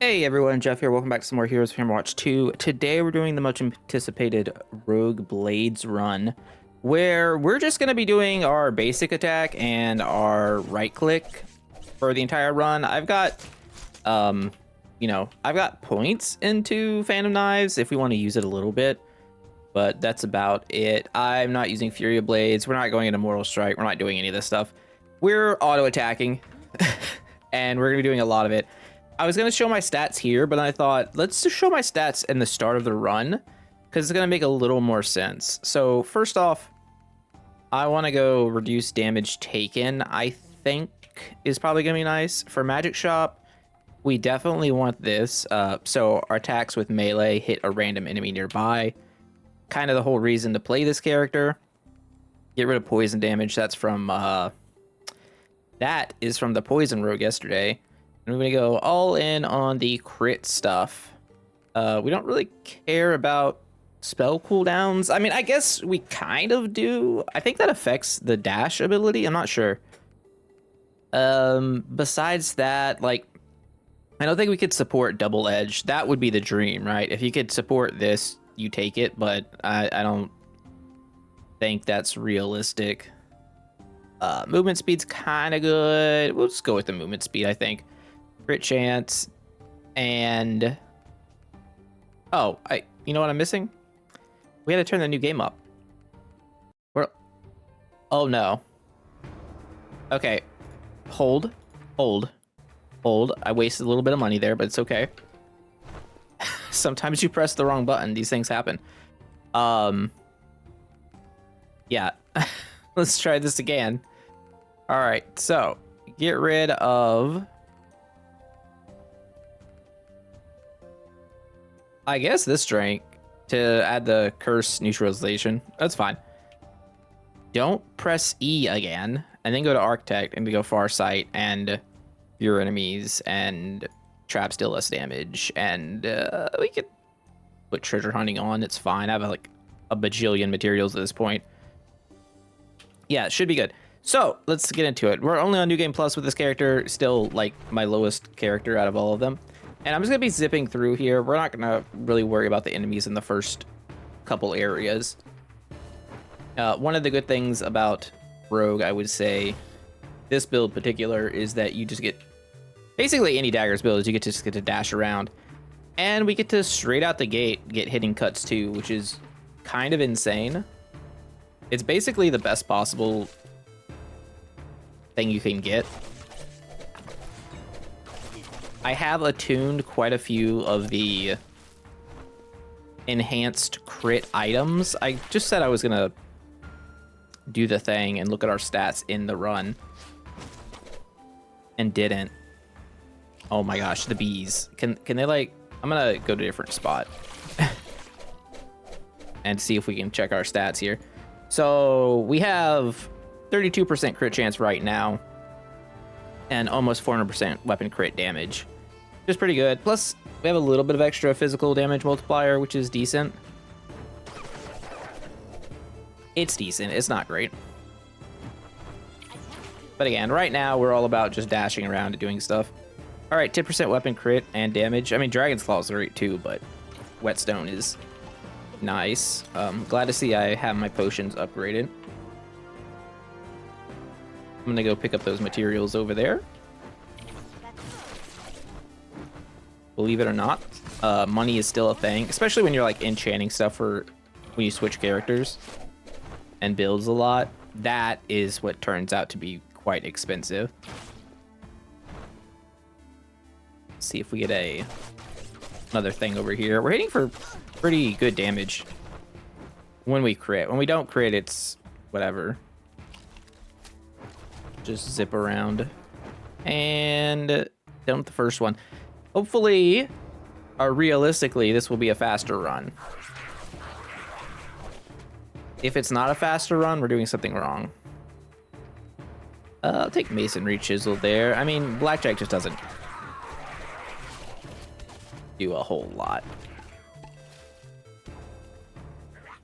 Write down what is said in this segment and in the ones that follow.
Hey everyone, Jeff here. Welcome back to some more Heroes of Hammerwatch 2. Today we're doing the much anticipated Rogue Blades run, where we're just going to be doing our basic attack and our right click for the entire run. I've got, I've got points into Phantom Knives if we want to use it a little bit, but that's about it. I'm not using Fury of Blades. We're not going into Mortal Strike. We're not doing any of this stuff. We're auto attacking, and we're going to be doing a lot of it. I was going to show my stats here, but I thought, let's just show my stats in the start of the run, because it's going to make a little more sense. So first off, I want to go reduce damage taken, I think is probably going to be nice. For Magic Shop, we definitely want this. So our attacks with melee hit a random enemy nearby. Kind of the whole reason to play this character. Get rid of poison damage. That's from, that is from the Poison Rogue yesterday. And we're going to go all in on the crit stuff. We don't really care about spell cooldowns. I mean, I guess we kind of do. I think that affects the dash ability. I'm not sure. Besides that, like, I don't think we could support double edge. That would be the dream, right? If you could support this, you take it, but I don't think that's realistic. Movement speed's kind of good. We'll just go with the movement speed, I think. Crit chance, and you know what I'm missing? We had to turn the new game up. Oh no. Okay, hold. I wasted a little bit of money there, but it's okay. Sometimes you press the wrong button. These things happen. Yeah. Let's try this again. All right, so get rid of, I guess, this strength to add the curse neutralization. That's fine. Don't press E again, and then go to Architect and to go Farsight and your enemies and traps deal less damage. And we could put treasure hunting on. It's fine. I have like a bajillion materials at this point. Yeah, it should be good. So let's get into it. We're only on New Game Plus with this character. Still like my lowest character out of all of them. And I'm just going to be zipping through here. We're not going to really worry about the enemies in the first couple areas. One of the good things about Rogue, I would say, this build in particular, is that you just get, basically any daggers build, you just get to dash around. And we get to straight out the gate get hitting cuts too, which is kind of insane. It's basically the best possible thing you can get. I have attuned quite a few of the enhanced crit items. I just said I was gonna do the thing and look at our stats in the run, and didn't. Oh my gosh, the bees. Can they, like, I'm gonna go to a different spot and see if we can check our stats here. So we have 32% crit chance right now, and almost 400% weapon crit damage, which is pretty good. Plus, we have a little bit of extra physical damage multiplier, which is decent. It's decent. It's not great. But again, right now, we're all about just dashing around and doing stuff. All right, 10% weapon crit and damage. I mean, Dragon's Claw is great too, but Whetstone is nice. Glad to see I have my potions upgraded. I'm gonna go pick up those materials over there. Believe it or not, money is still a thing, especially when you're like enchanting stuff for when you switch characters and builds a lot. That is what turns out to be quite expensive. Let's see if we get another thing over here. We're hitting for pretty good damage when we crit. When we don't crit, it's whatever. Just zip around and done with the first one. Hopefully, or realistically, this will be a faster run. If it's not a faster run, we're doing something wrong. I'll take Masonry Chisel there. I mean, Blackjack just doesn't do a whole lot.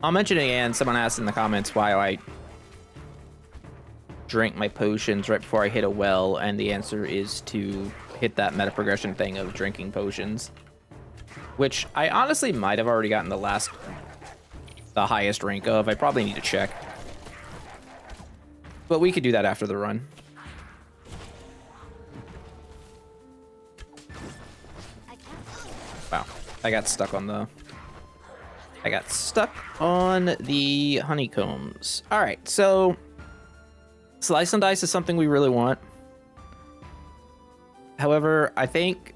I'll mention it again. Someone asked in the comments why I drink my potions right before I hit a well, and the answer is to hit that meta progression thing of drinking potions, which I honestly might have already gotten the highest rank of. I probably need to check, but we could do that after the run. Wow, I got stuck on the honeycombs. All right, so slice and dice is something we really want. However, I think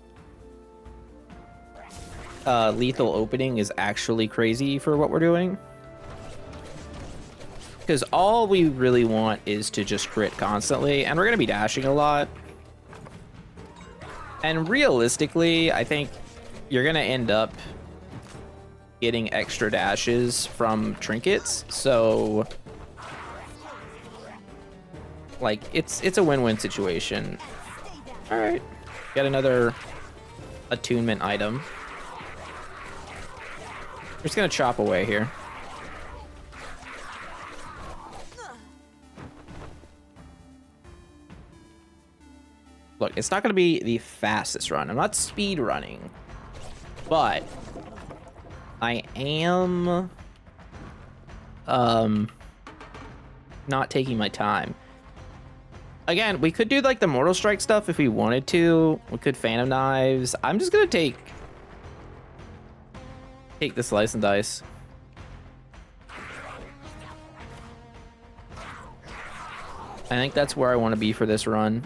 lethal opening is actually crazy for what we're doing. Because all we really want is to just crit constantly, and we're going to be dashing a lot. And realistically, I think you're going to end up getting extra dashes from trinkets, so like it's a win-win situation. All right, got another attunement item. We're just gonna chop away here. Look, it's not gonna be the fastest run. I'm not speed running, but I am not taking my time. Again, we could do like the Mortal Strike stuff if we wanted to. We could Phantom Knives. I'm just gonna take the slice and dice. I think that's where I want to be for this run.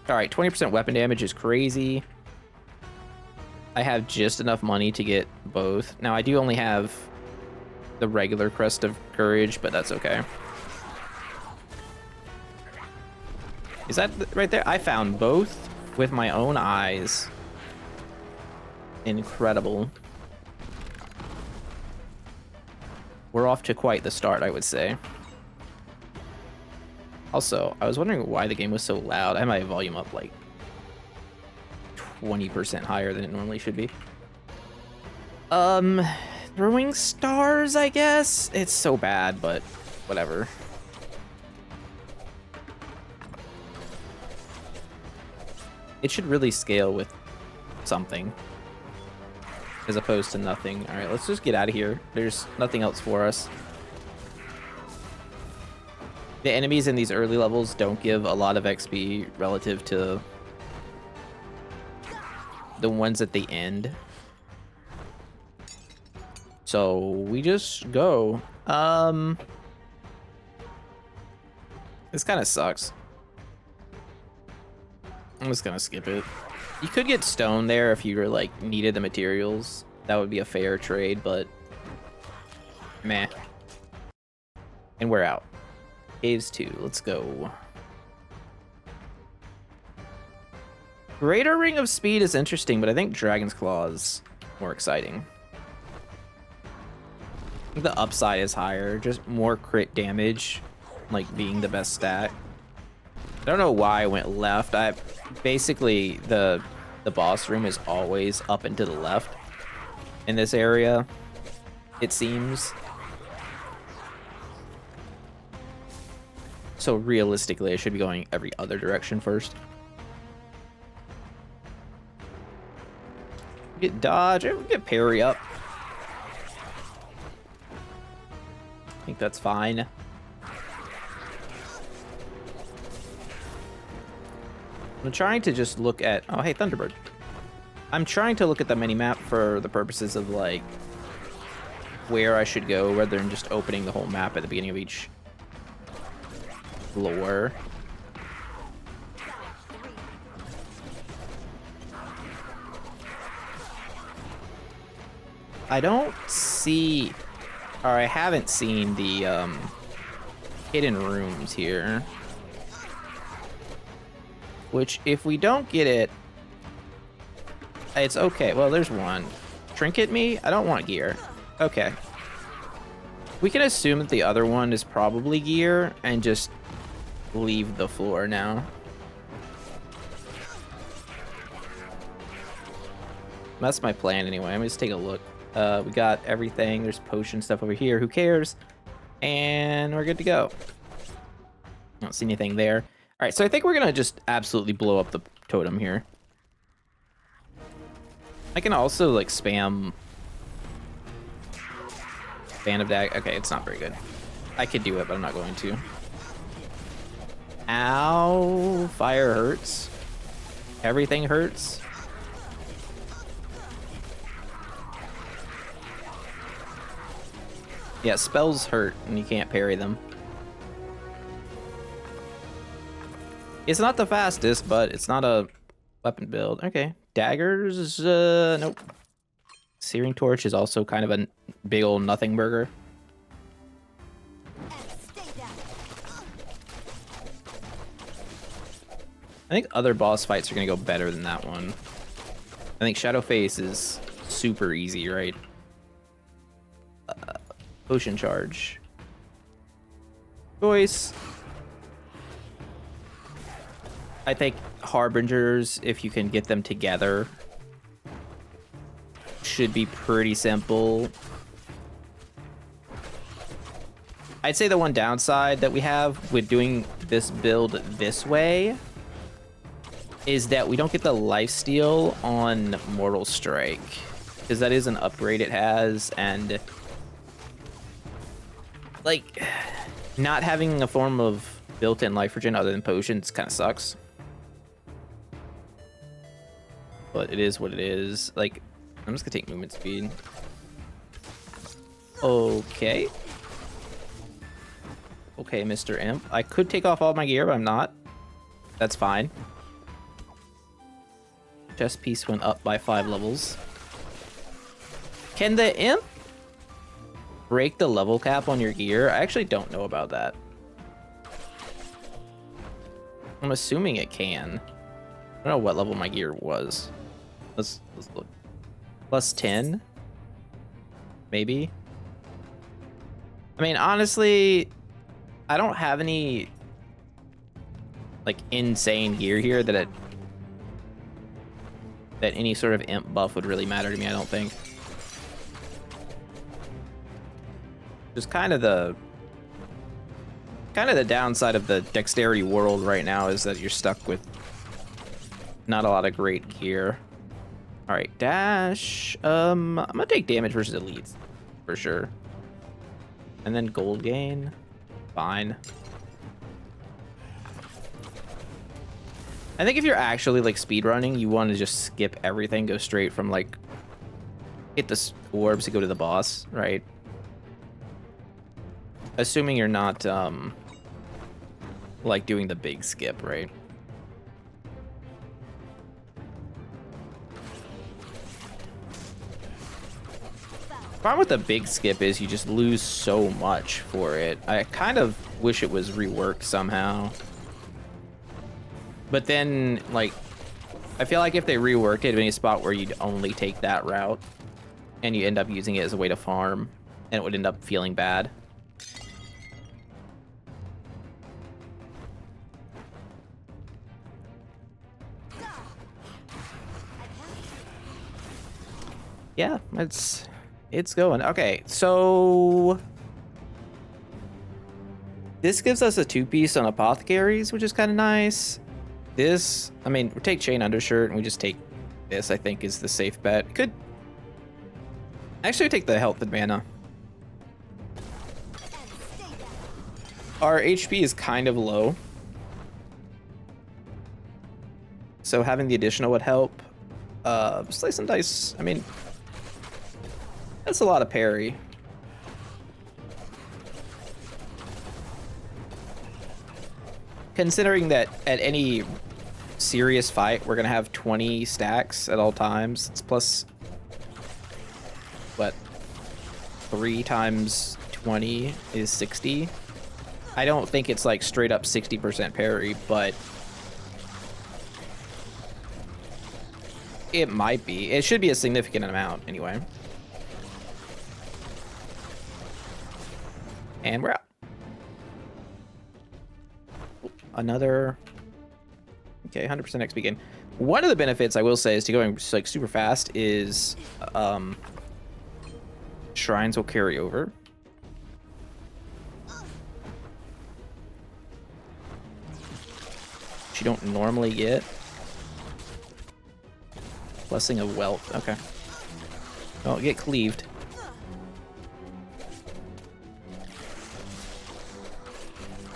All right, 20% weapon damage is crazy. I have just enough money to get both. Now, I do only have the regular Crest of Courage, but that's okay. Is that right there? I found both with my own eyes. Incredible. We're off to quite the start, I would say. Also, I was wondering why the game was so loud. I had my volume up like 20% higher than it normally should be. Throwing stars, I guess? It's so bad, but whatever. It should really scale with something as opposed to nothing. All right, let's just get out of here. There's nothing else for us. The enemies in these early levels don't give a lot of XP relative to the ones at the end. So we just go. This kind of sucks. I'm just gonna skip it. You could get stone there if you were like needed the materials. That would be a fair trade, but meh. And we're out. Caves 2, let's go. Greater Ring of Speed is interesting, but I think Dragon's Claw is more exciting. I think the upside is higher, just more crit damage, like being the best stat. I don't know why I went left. Basically the boss room is always up and to the left in this area, it seems. So realistically, I should be going every other direction first. Get dodge, get parry up. I think that's fine. I'm trying to just look at... Oh, hey, Thunderbird. I'm trying to look at the mini-map for the purposes of, like, where I should go, rather than just opening the whole map at the beginning of each floor. I don't see... Or I haven't seen the, hidden rooms here. Which, if we don't get it, it's okay. Well, there's one. Trinket me? I don't want gear. Okay. We can assume that the other one is probably gear and just leave the floor now. That's my plan anyway. I'm gonna just take a look. We got everything. There's potion stuff over here. Who cares? And we're good to go. I don't see anything there. All right, so I think we're gonna just absolutely blow up the totem here. I can also like spam Band of Dag. Okay, it's not very good. I could do it, but I'm not going to. Ow, fire hurts. Everything hurts. Yeah, spells hurt and you can't parry them. It's not the fastest, but it's not a weapon build. Okay, daggers, nope. Searing Torch is also kind of a big old nothing burger. I think other boss fights are gonna go better than that one. I think Shadowface is super easy, right? Potion charge. Choice. I think harbingers, if you can get them together, should be pretty simple. I'd say the one downside that we have with doing this build this way is that we don't get the lifesteal on Mortal Strike, because that is an upgrade it has, and like not having a form of built-in life regen other than potions kind of sucks. But it is what it is. Like, I'm just gonna take movement speed. Okay. Okay, Mr. Imp. I could take off all my gear, but I'm not. That's fine. Chest piece went up by 5 levels. Can the Imp break the level cap on your gear? I actually don't know about that. I'm assuming it can. I don't know what level my gear was. Let's look. Plus 10? Maybe? I mean, honestly, I don't have any like insane gear here that any sort of imp buff would really matter to me, I don't think. Just kind of the downside of the dexterity world right now is that you're stuck with not a lot of great gear. All right, dash. I'm gonna take damage versus elites for sure, and then gold gain. Fine. I think if you're actually like speedrunning, you want to just skip everything, go straight from like hit the orbs to go to the boss, right? Assuming you're not like doing the big skip, right? Problem with the big skip is you just lose so much for it. I kind of wish it was reworked somehow. But then, like, I feel like if they reworked it, it'd be a spot where you'd only take that route and you end up using it as a way to farm, and it would end up feeling bad. Yeah, it's going. Okay, so this gives us a 2-piece on apothecaries, which is kind of nice. This, I mean, we take chain undershirt and we just take this, I think is the safe bet. Could actually take the health and mana. Our HP is kind of low, so having the additional would help. Slice and dice, I mean, that's a lot of parry. Considering that at any serious fight, we're gonna have 20 stacks at all times. It's plus, what, 3 times 20 is 60. I don't think it's like straight up 60% parry, but it might be. It should be a significant amount anyway. And we're out. Another, okay, 100% XP gain. One of the benefits I will say is to going like super fast is shrines will carry over. Which you don't normally get. Blessing of Wealth. Okay. Oh, get cleaved.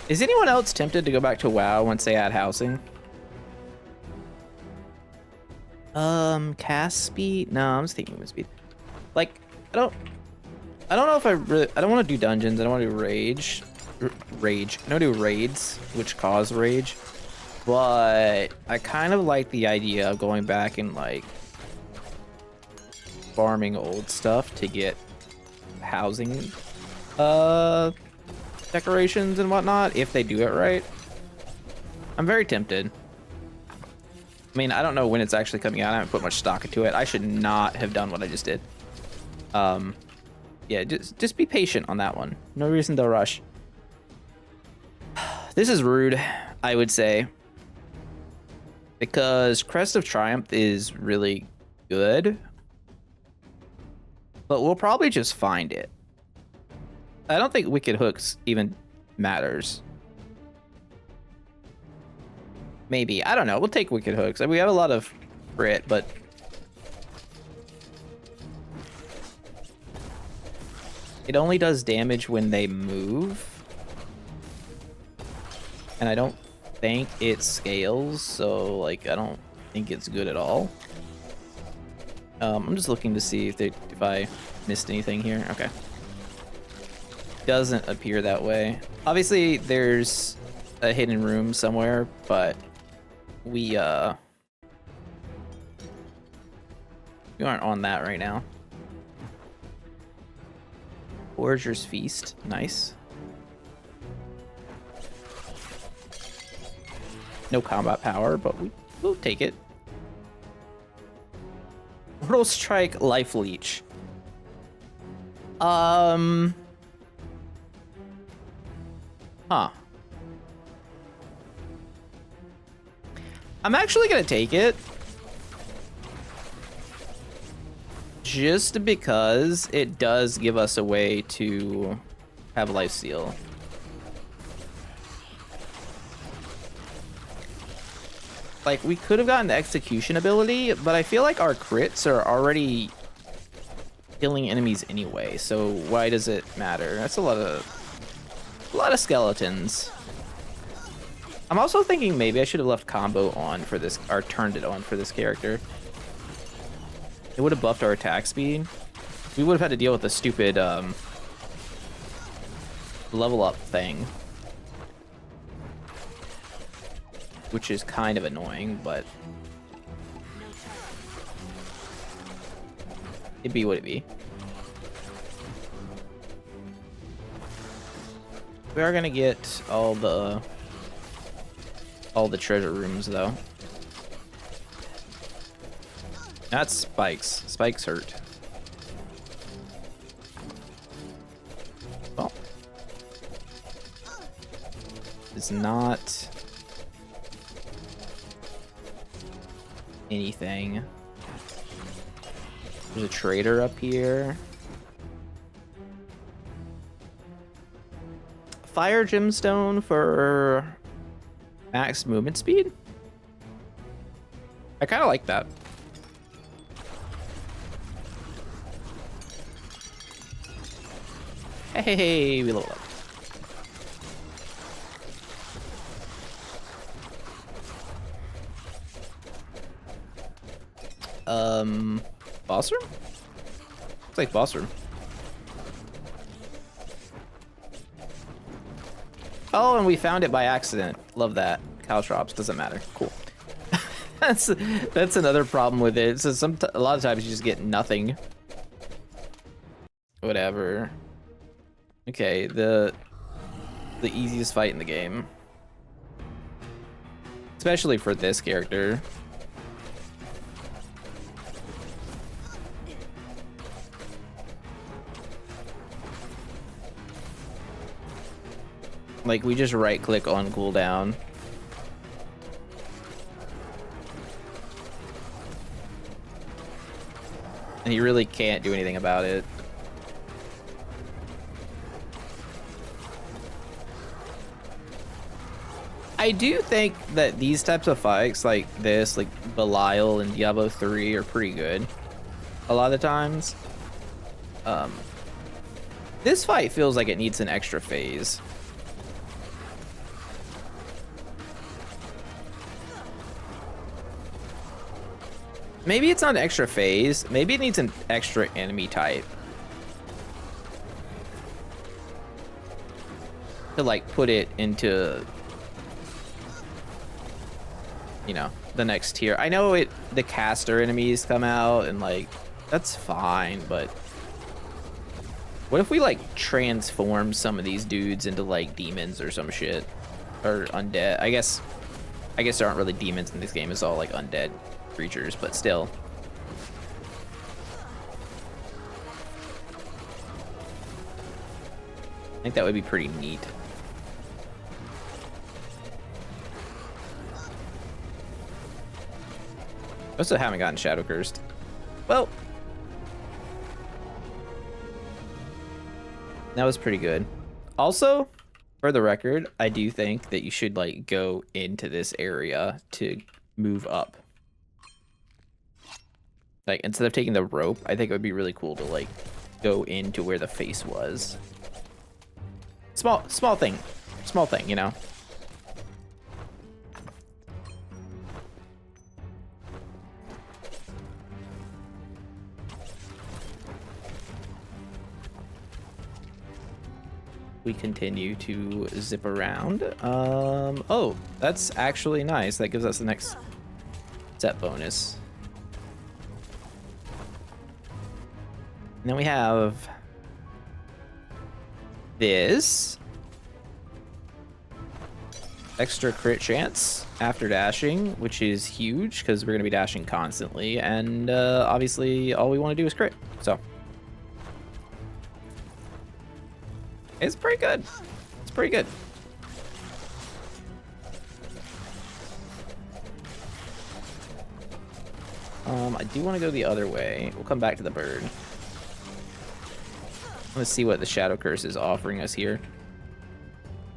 Is anyone else tempted to go back to WoW once they add housing? Cast speed? No, I'm just thinking movement speed. Like, I don't know if I don't want to do dungeons. I don't want to do rage. I don't do raids, which cause rage. But I kind of like the idea of going back and like farming old stuff to get housing decorations and whatnot if they do it right. I'm very tempted. I mean, I don't know when it's actually coming out. I haven't put much stock into it. I should not have done what I just did. Yeah, just be patient on that one. No reason to rush. This is rude, I would say. Because Crest of Triumph is really good. But we'll probably just find it. I don't think Wicked Hooks even matters. Maybe. I don't know. We'll take Wicked Hooks. We have a lot of crit, but... it only does damage when they move. And I don't think it scales, so, like, I don't think it's good at all. I'm just looking to see if I missed anything here. Okay. Doesn't appear that way. Obviously, there's a hidden room somewhere, but we aren't on that right now. Forager's Feast, nice. No combat power, but we'll take it. Mortal Strike, Life Leech. Huh. I'm actually gonna take it. Just because it does give us a way to have Lifesteal. Like, we could have gotten the Execution ability, but I feel like our crits are already killing enemies anyway, so why does it matter? That's a lot of skeletons. I'm also thinking maybe I should have left combo on for this, or turned it on for this character. It would have buffed our attack speed. We would have had to deal with the stupid level up thing, which is kind of annoying, but it'd be what it be. We are gonna get all the treasure rooms though. That's spikes. Spikes hurt. Well, it's not anything. There's a trader up here. Fire gemstone for max movement speed. I kind of like that. Hey, we level up. Boss room? Looks like boss room. Oh, and we found it by accident. Love that. Caltrops, doesn't matter. Cool. that's another problem with it. So a lot of times you just get nothing. Whatever. Okay, the easiest fight in the game. Especially for this character. Like, we just right click on cooldown. And you really can't do anything about it. I do think that these types of fights like this, like Belial and Diablo 3 are pretty good a lot of the times. This fight feels like it needs an extra phase. Maybe it's not an extra phase. Maybe it needs an extra enemy type. To like put it into, you know, the next tier. I know the caster enemies come out and like, that's fine, but what if we like transform some of these dudes into like demons or some shit? Or undead. I guess there aren't really demons in this game. It's all like undead creatures, but still. I think that would be pretty neat. I also haven't gotten Shadow Cursed. Well, that was pretty good. Also, for the record, I do think that you should like go into this area to move up. Like instead of taking the rope, I think it would be really cool to like go into where the face was. Small thing, you know. We continue to zip around. Oh, that's actually nice. That gives us the next set bonus. And then we have this extra crit chance after dashing, which is huge because we're going to be dashing constantly. And obviously all we want to do is crit. So it's pretty good. It's pretty good. I do want to go the other way. We'll come back to the bird. Let's see what the Shadow Curse is offering us here.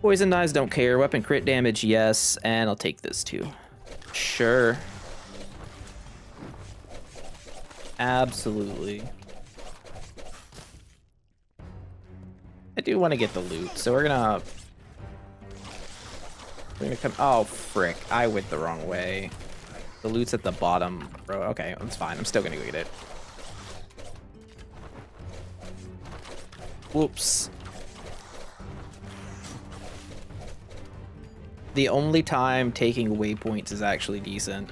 Poison knives, don't care. Weapon crit damage, yes. And I'll take this too. Sure. Absolutely. I do want to get the loot, so we're gonna come. Oh frick! I went the wrong way. The loot's at the bottom, bro. Okay, that's fine. I'm still gonna go get it. Whoops. The only time taking waypoints is actually decent.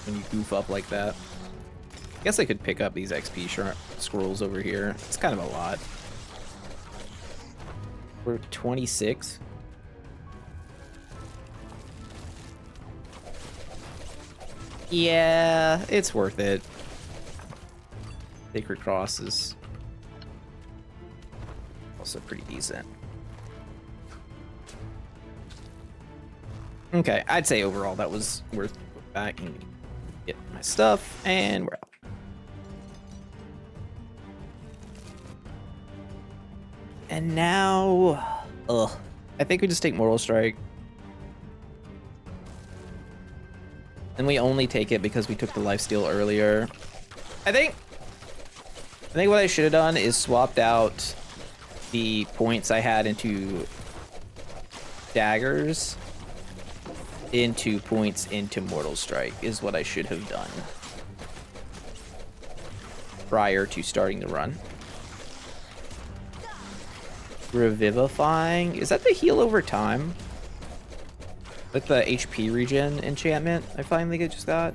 When you goof up like that. I guess I could pick up these XP scrolls over here. It's kind of a lot. We're 26. Yeah, it's worth it. Sacred Cross is also pretty decent. Okay, I'd say overall that was worth back and get my stuff, and we're out. And now, I think we just take Mortal Strike. And we only take it because we took the lifesteal earlier. I think what I should have done is swapped out the points I had into daggers into points into Mortal Strike is what I should have done prior to starting the run. Revivifying, is that the heal over time? Like the HP regen enchantment I finally just got?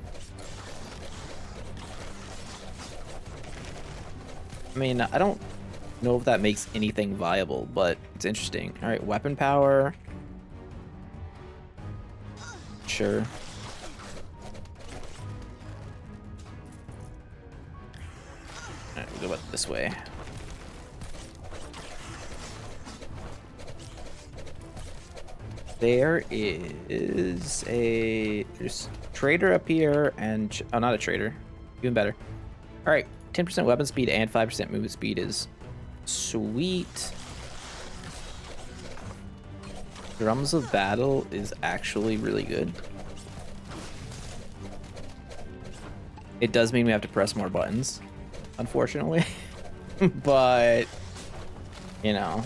I mean, I don't know if that makes anything viable, but it's interesting. All right, weapon power. Sure. All right, we'll go up this way. There is there's trader up here and, oh, not a trader, even better. All right, 10% weapon speed and 5% movement speed is sweet. Drums of Battle is actually really good. It does mean we have to press more buttons, unfortunately. But, you know,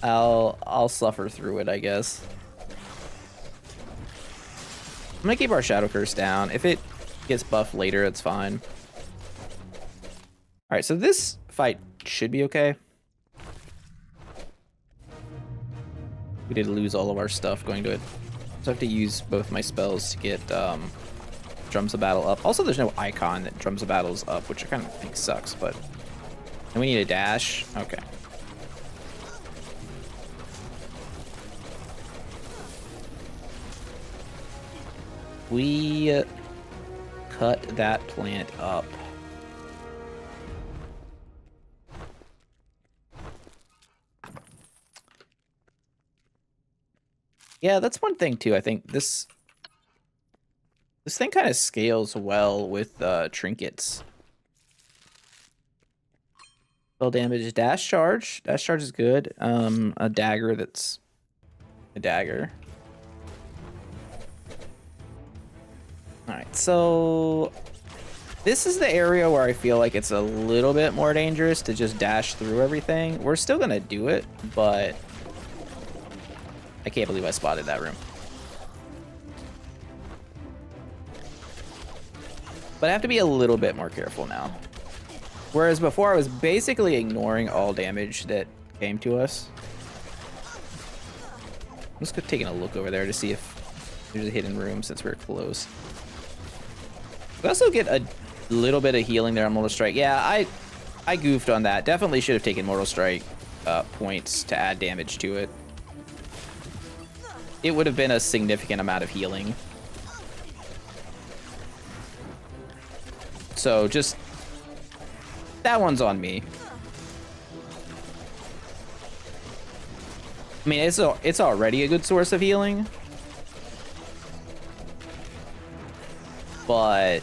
I'll suffer through it, I guess. I'm gonna keep our Shadow Curse down. If it gets buffed later, it's fine. All right, so this fight should be okay. We did lose all of our stuff going to it. So I have to use both my spells to get Drums of Battle up. Also, there's no icon that Drums of Battle is up, which I kind of think sucks, but... And we need a dash. Okay. We cut that plant up. Yeah, that's one thing too. I think this thing kind of scales well with trinkets. Spell damage, dash charge. Dash charge is good. A dagger that's a dagger. All right, so this is the area where I feel like it's a little bit more dangerous to just dash through everything. We're still gonna do it, but I can't believe I spotted that room. But I have to be a little bit more careful now. Whereas before I was basically ignoring all damage that came to us. I'm just taking a look over there to see if there's a hidden room since we're close. We also get a little bit of healing there on Mortal Strike. Yeah, I goofed on that. Definitely should have taken Mortal Strike points to add damage to it. It would have been a significant amount of healing. So just, that one's on me. I mean, it's already a good source of healing. But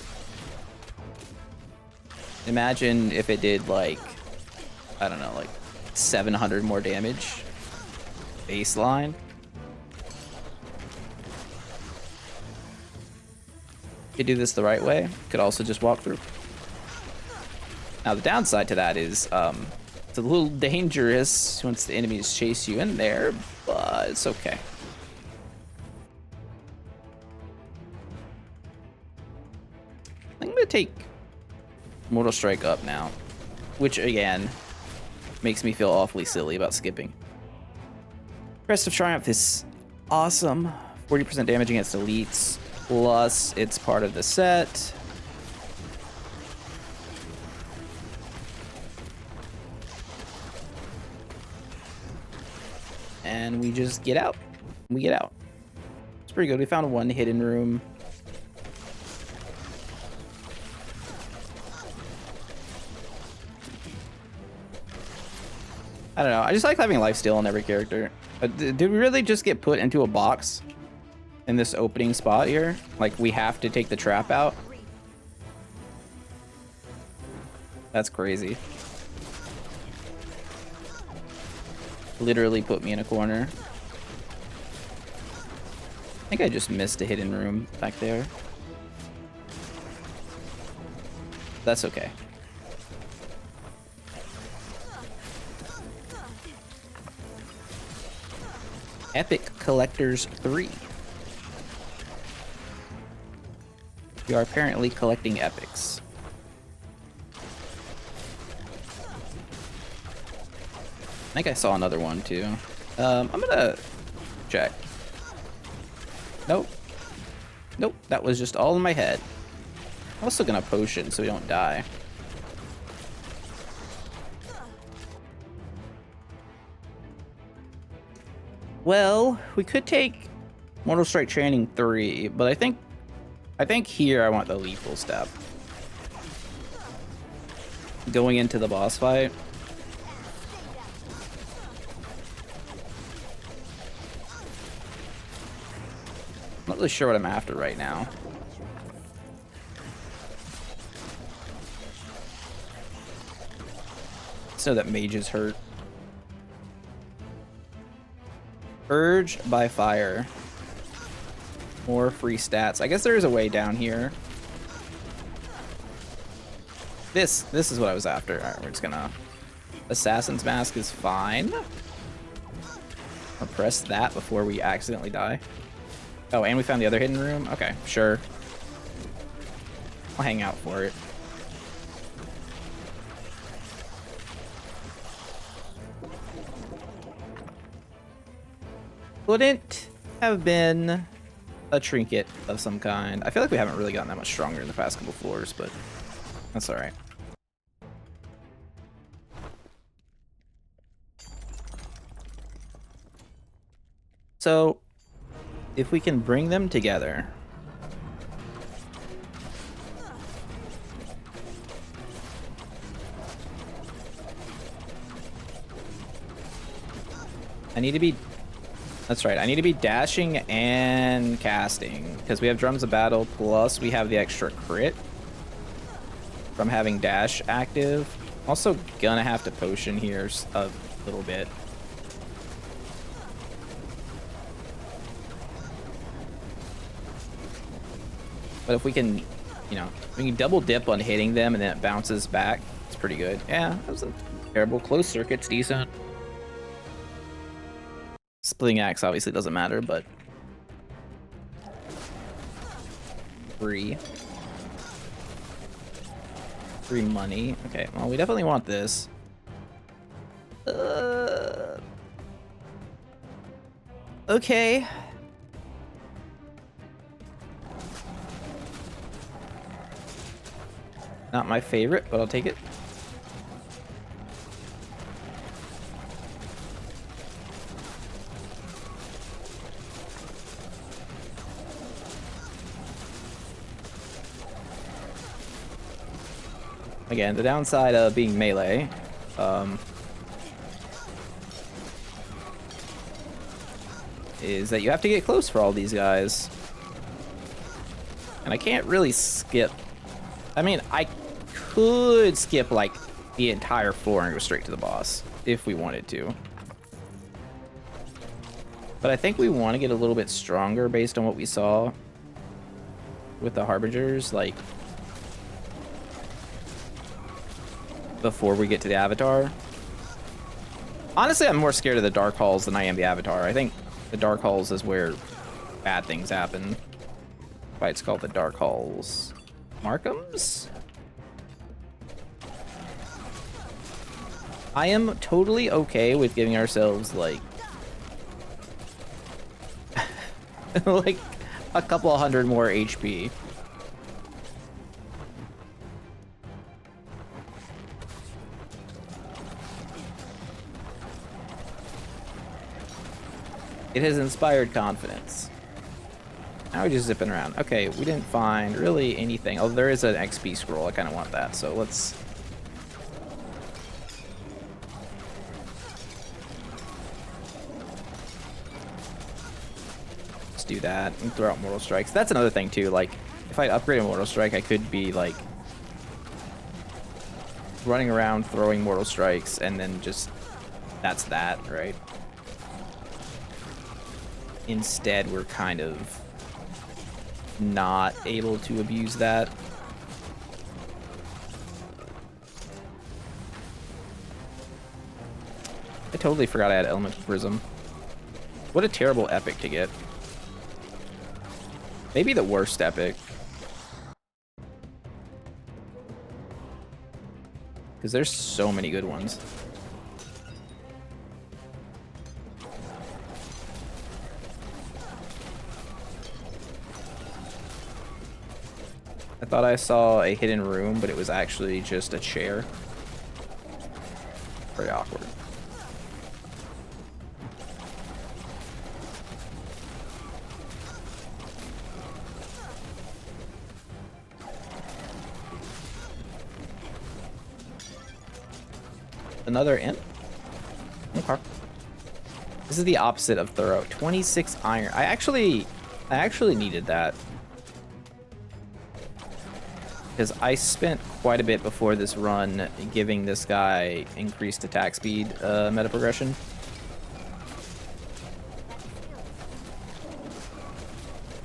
imagine if it did like, I don't know, like 700 more damage baseline. You do this the right way, could also just walk through. Now the downside to that is it's a little dangerous once the enemies chase you in there, but it's okay. I'm gonna take Mortal Strike up now, which again makes me feel awfully silly about skipping. Crest of Triumph is awesome. 40% damage against elites. Plus, it's part of the set. And we just get out. We get out. It's pretty good. We found one hidden room. I don't know. I just like having lifesteal on every character. Did we really just get put into a box in this opening spot here? Like, we have to take the trap out? That's crazy. Literally put me in a corner. I think I just missed a hidden room back there. That's okay. Epic Collectors 3. We are apparently collecting epics. I think I saw another one too. I'm gonna check. Nope. Nope, that was just all in my head. I'm also gonna potion so we don't die. Well, we could take Mortal Strike Training 3, but I think here I want the lethal step. Going into the boss fight. I'm not really sure what I'm after right now. So that mages hurt. Urge by fire. More free stats. I guess there is a way down here. This is what I was after. Alright, we're just gonna... Assassin's Mask is fine. I'll press that before we accidentally die. Oh, and we found the other hidden room? Okay, sure. I'll hang out for it. Wouldn't have been a trinket of some kind. I feel like we haven't really gotten that much stronger in the past couple floors, but that's alright. So, if we can bring them together. I need to be... That's right, I need to be dashing and casting, because we have Drums of Battle, plus we have the extra crit from having dash active. Also gonna have to potion here a little bit. But if we can, you know, we can double dip on hitting them and then it bounces back, it's pretty good. Yeah, that wasn't terrible. Close circuit's decent. Splitting axe obviously doesn't matter, but free money. Okay, well, we definitely want this. Okay. Not my favorite, but I'll take it. Again, the downside of being melee, is that you have to get close for all these guys. And I can't really skip. I mean, I could skip like the entire floor and go straight to the boss if we wanted to. But I think we want to get a little bit stronger based on what we saw with the harbingers, like before we get to the Avatar. Honestly, I'm more scared of the Dark Halls than I am the Avatar. I think the Dark Halls is where bad things happen. That's why it's called the Dark Halls. Markham's? I am totally okay with giving ourselves like like a couple hundred more HP. It has inspired confidence. Now we're just zipping around. Okay, we didn't find really anything. Oh, there is an XP scroll. I kind of want that, so let's... Let's do that and throw out Mortal Strikes. That's another thing, too. Like, if I upgrade a Mortal Strike, I could be, like, running around throwing Mortal Strikes, and then just... That's that, right? Instead, we're kind of not able to abuse that. I totally forgot I had Elemental Prism. What a terrible epic to get. Maybe the worst epic. Because there's so many good ones. I thought I saw a hidden room, but it was actually just a chair. Very awkward. Another imp? Okay. This is the opposite of thorough. 26 iron. I actually needed that. Because I spent quite a bit before this run giving this guy increased attack speed meta progression.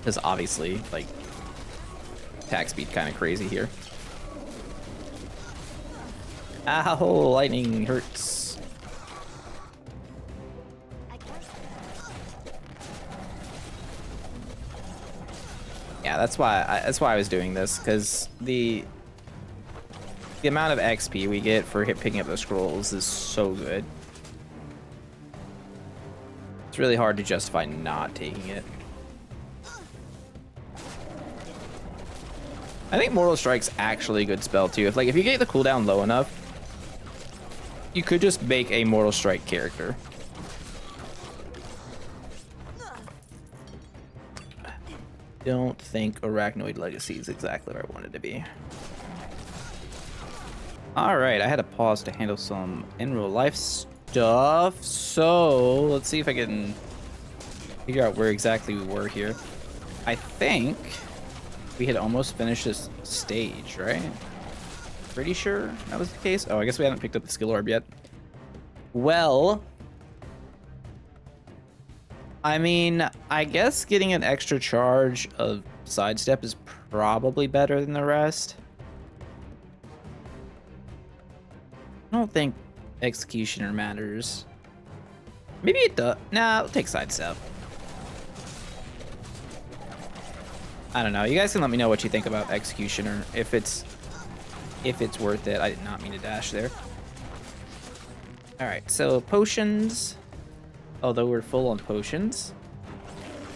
Because obviously, like, attack speed kind of crazy here. Ow, lightning hurts. Yeah, that's why I was doing this, because the amount of XP we get for picking up the scrolls is so good. It's really hard to justify not taking it. I think Mortal Strike's actually a good spell too. If you get the cooldown low enough, you could just make a Mortal Strike character. Don't think Arachnoid Legacy is exactly where I wanted to be. Alright, I had to pause to handle some in-real life stuff, so let's see if I can figure out where exactly we were here. I think we had almost finished this stage, right? Pretty sure that was the case. Oh, I guess we haven't picked up the skill orb yet. Well, I mean, I guess getting an extra charge of sidestep is probably better than the rest. I don't think Executioner matters. Maybe it does. Nah, I'll take sidestep. I don't know. You guys can let me know what you think about Executioner. If it's worth it. I did not mean to dash there. All right, so potions. Although we're full on potions.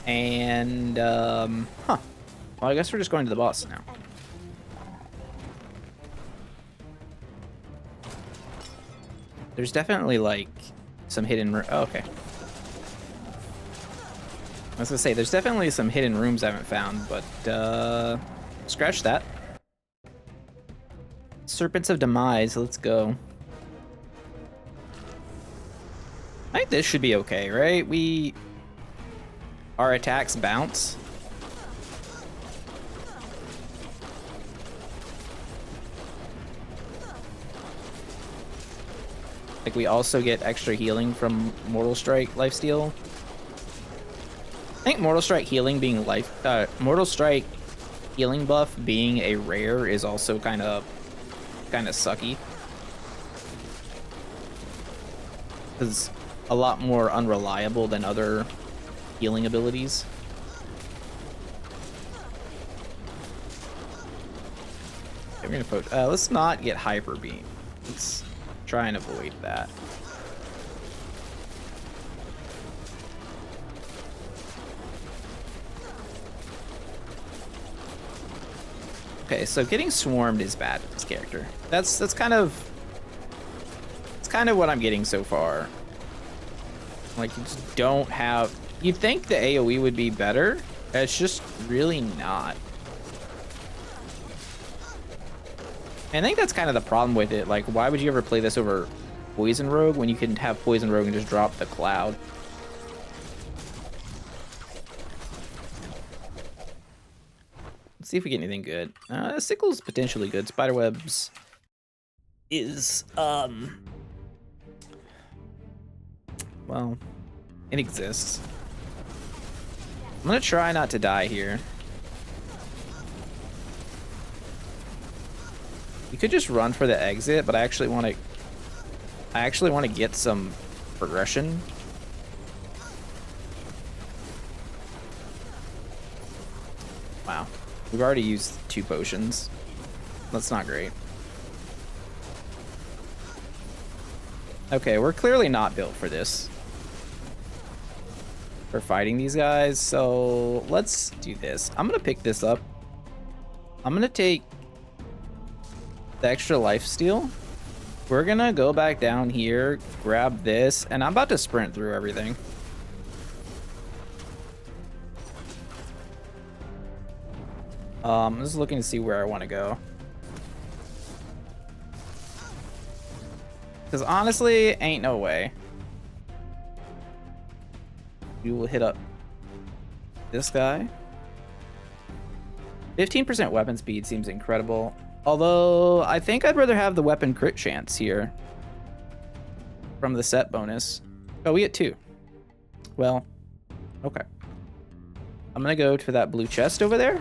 And well, I guess we're just going to the boss now. There's definitely like some hidden oh, okay. I was gonna say there's definitely some hidden rooms I haven't found, but scratch that. Serpents of Demise, let's go. I think this should be okay, right? Our attacks bounce. Like, we also get extra healing from Mortal Strike lifesteal. I think Mortal Strike healing being Mortal Strike healing buff being a rare is also kind of sucky. Because a lot more unreliable than other healing abilities. Okay, we're gonna put. Let's not get Hyper Beam. Let's try and avoid that. Okay, so getting swarmed is bad with this character. That's kind of what I'm getting so far. Like, you just don't have. You'd think the AoE would be better. It's just really not. And I think that's kind of the problem with it. Like, why would you ever play this over Poison Rogue when you can have Poison Rogue and just drop the Cloud? Let's see if we get anything good. Sickle's potentially good. Spiderwebs is, well, it exists. I'm gonna try not to die here. You could just run for the exit, but I actually want to get some progression. Wow. We've already used 2 potions. That's not great. Okay, we're clearly not built for this. For fighting these guys, so let's do this. I'm gonna pick this up. I'm gonna take the extra lifesteal. We're gonna go back down here, grab this, and I'm about to sprint through everything. I'm just looking to see where I want to go. Because honestly, ain't no way. We will hit up this guy. 15% weapon speed seems incredible. Although, I think I'd rather have the weapon crit chance here. From the set bonus. Oh, we get 2. Well, okay. I'm gonna go to that blue chest over there.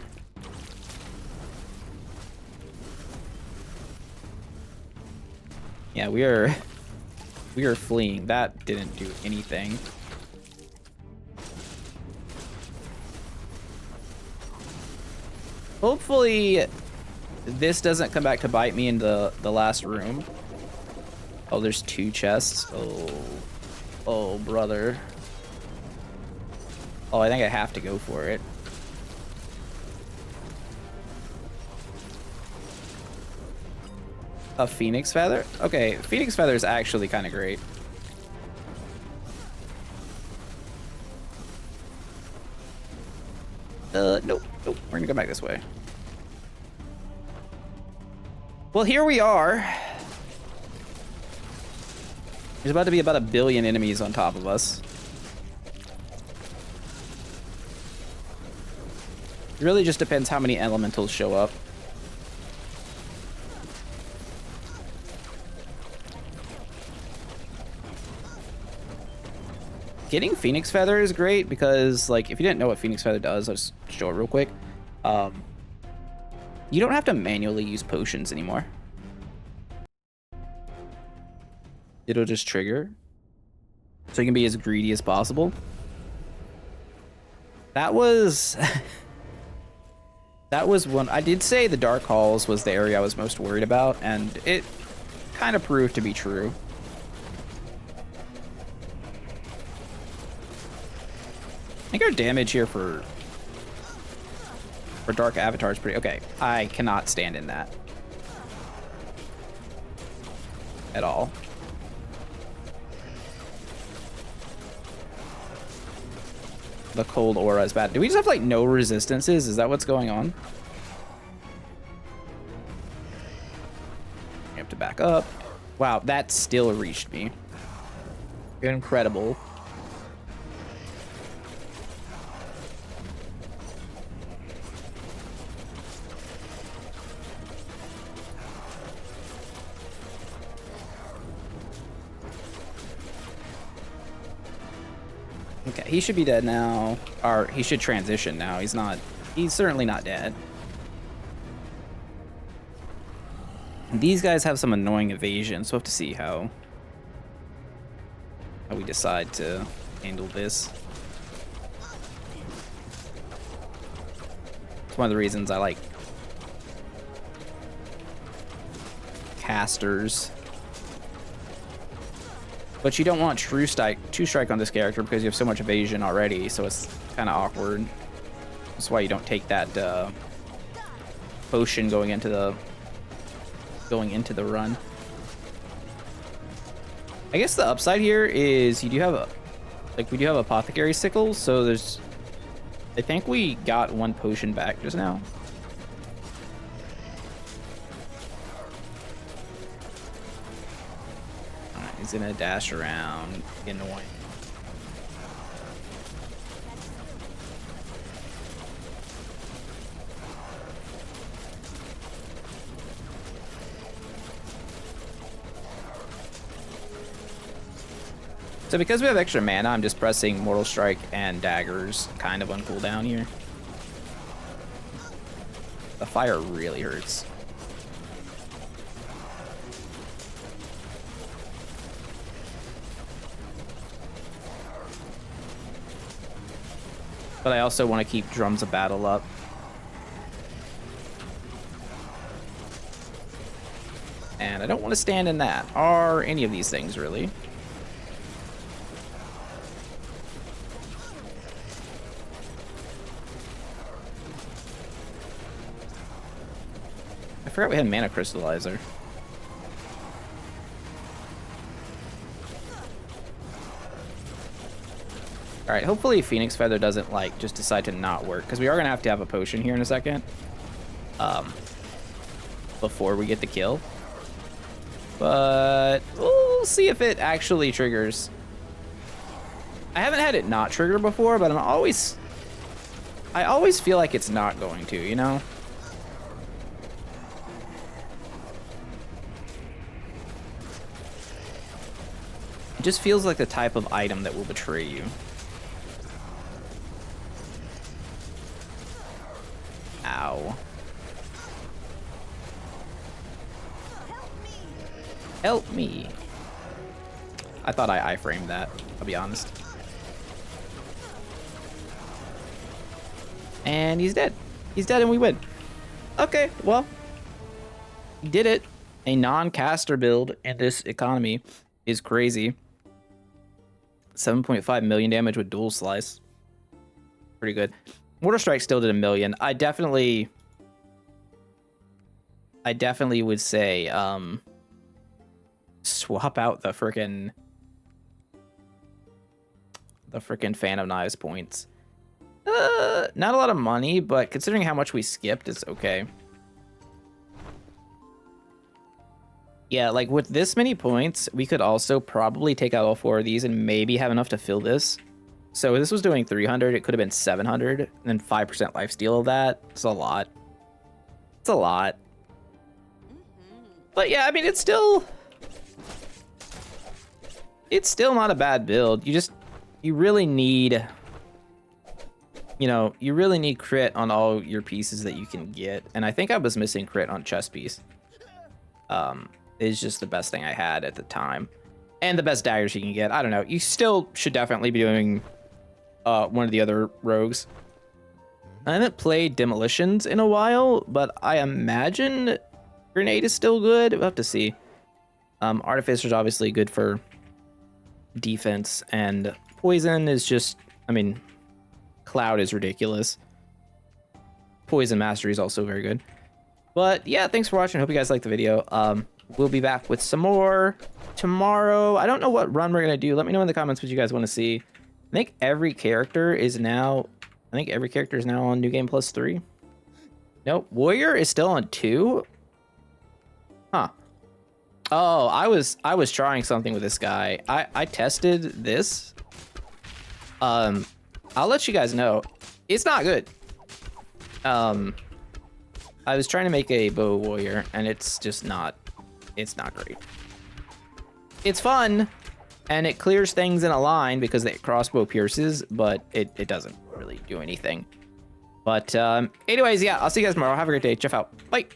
Yeah, we are fleeing. That didn't do anything. Hopefully this doesn't come back to bite me in the last room. Oh, there's 2 chests. Oh, brother. Oh, I think I have to go for it. A phoenix feather? Okay, phoenix feather is actually kind of great. Nope. We're gonna go back this way. Well, here we are. There's about to be about 1 billion enemies on top of us. It really just depends how many elementals show up. Getting Phoenix Feather is great because, like, if you didn't know what Phoenix Feather does, I'll just show it real quick. You don't have to manually use potions anymore. It'll just trigger. So you can be as greedy as possible. That was... that was one... I did say the Dark Halls was the area I was most worried about, and it kind of proved to be true. I think our damage here for Dark Avatar is pretty... Okay, I cannot stand in that. At all. The cold aura is bad. Do we just have, like, no resistances? Is that what's going on? We have to back up. Wow, that still reached me. Incredible. Okay, he should be dead now. Or he should transition now. He's not. He's certainly not dead. And these guys have some annoying evasion, so we'll have to see how we decide to handle this. It's one of the reasons I like casters. But you don't want True Strike on this character because you have so much evasion already, so it's kind of awkward. That's why you don't take that potion going into the run. I guess the upside here is you do have we do have apothecary sickles, so there's... I think we got 1 potion back just now. He's gonna dash around, get annoying. So because we have extra mana, I'm just pressing Mortal Strike and daggers kind of on cooldown here. The fire really hurts. But I also want to keep Drums of Battle up. And I don't want to stand in that, or any of these things, really. I forgot we had Mana Crystallizer. All right, hopefully Phoenix Feather doesn't, like, just decide to not work, because we are going to have a potion here in a second. Before we get the kill. But we'll see if it actually triggers. I haven't had it not trigger before, but I always feel like it's not going to, you know? It just feels like the type of item that will betray you. Help me. I thought I iframed that, I'll be honest. And he's dead. He's dead and we win. Okay, well, we did it. A non-caster build in this economy is crazy. 7.5 million damage with dual slice. Pretty good. Mortar Strike still did 1 million. I definitely would say swap out the frickin' Fan of Knives points. Not a lot of money, but considering how much we skipped, it's okay. Yeah, like with this many points, we could also probably take out all 4 of these and maybe have enough to fill this. So this was doing 300, it could have been 700, and then 5% lifesteal of that. It's a lot. It's a lot. But yeah, I mean, it's still not a bad build. You really need, you really need crit on all your pieces that you can get. And I think I was missing crit on chest piece. Is just the best thing I had at the time. And the best daggers you can get. I don't know. You still should definitely be doing one of the other rogues. I haven't played Demolitions in a while, but I imagine Grenade is still good. We'll have to see. Artificer's obviously good for defense, and Poison is just, I mean, Cloud is ridiculous. Poison Mastery is also very good. But yeah, thanks for watching. Hope you guys liked the video. We'll be back with some more tomorrow. I don't know what run we're going to do. Let me know in the comments what you guys want to see. I think every character is now on New Game Plus 3. Nope. Warrior is still on 2. Huh. Oh, I was trying something with this guy. I tested this. I'll let you guys know. It's not good. I was trying to make a bow warrior, and it's just not. It's not great. It's fun, and it clears things in a line because the crossbow pierces, but it doesn't really do anything. But anyways, yeah, I'll see you guys tomorrow. Have a great day. Jeff out. Bye.